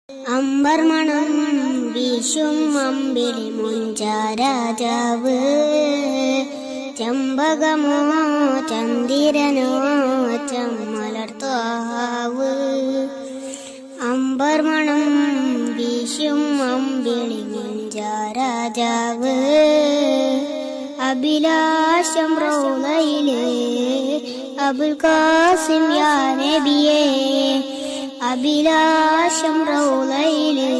അമ്പർ മണം വീശും അമ്പിളി മുഞ്ചാരാജാവ്, ചെമ്പകമോ ചന്ദിരനോ ചമ്മലർത്താവ്. അമ്പർ മണം വീശും അമ്പിളി മുഞ്ചാരാജാവ്, അഭിലാഷം റൗളയിലെ അബുൽ ഖാസിം യാ നബിയേ. അഭിലാഷം റൗളയിലെ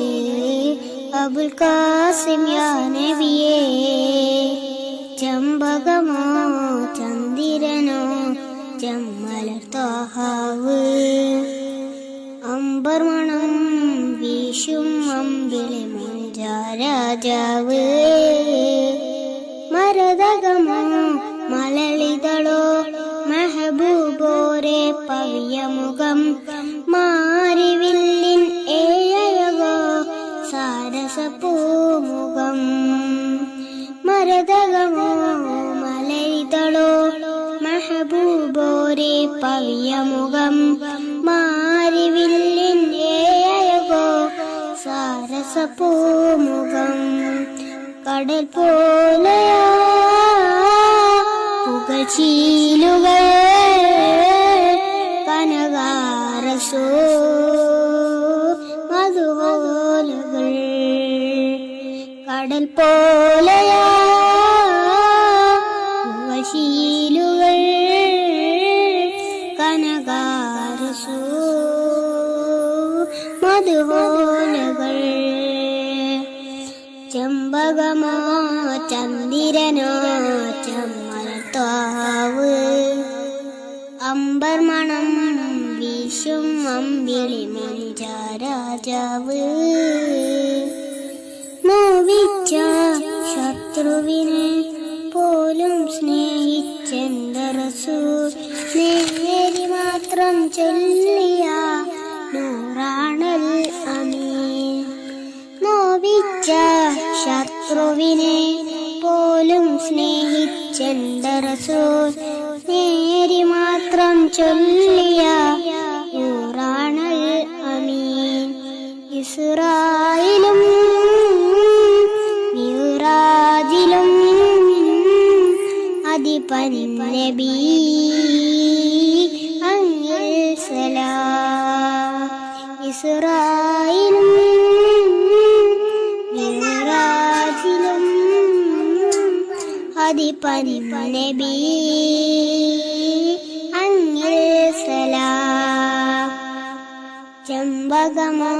അബുൽ ഖാസിം യാ നബിയേ. ചെമ്പകമോ ചന്ദിരനോ ചമ്മലർത്താവ്, അമ്പർ മണം വീശും അമ്പിളി മുഞ്ചാരാജാവ്. മരതകമോ മലളിതളോ മെഹബൂബോരെ പവിയമുഖം, മാരിവില്ലിൻ ഏഴഴകോ സാരസപൂമുഖം. മരതകമോ മലളിതളോ മെഹബൂബോരെ പവിയമുഖം, മാരിവില്ലിൻ ഏഴഴകോ സാരസപൂമുഖം. കടൽ പോലെയാ പുകചീലുകൾ കനകാരസോ മധുഹോലുകൾ. കടൽ പോലെയാ പുകചീലുകൾ കനകാരസോ മധുഹോലുകൾ. ചെമ്പകമോ ചന്ദിരനോ ചമ്മലർത്താവ്, അമ്പർ മണം വീശും അമ്പിളി മുഞ്ചാരാജാവ്. നോവിച്ച ശത്രുവിനെ പോലും സ്നേഹിച്ചെന്റെ റസൂൽ, നേരി മാത്രം ചൊല്ലിയ നൂറാണൽ അമീൻ. നോവിച്ച ശത്രുവിനെ പോലും സ്നേഹിച്ചെന്റെ റസൂൽ, നേരി മാത്രം ചൊല്ലിയ നൂറാണൽ അമീൻ. ഇസ്രായിലും മിഅ്റാജിലും അധിപൻ നബി അങ്ങിൽ സലാം. ഇസ്രായിലും മിഅ്റാജിലും അധിപൻ നബി അങ്ങിൽ സലാം. ചെമ്പകമോ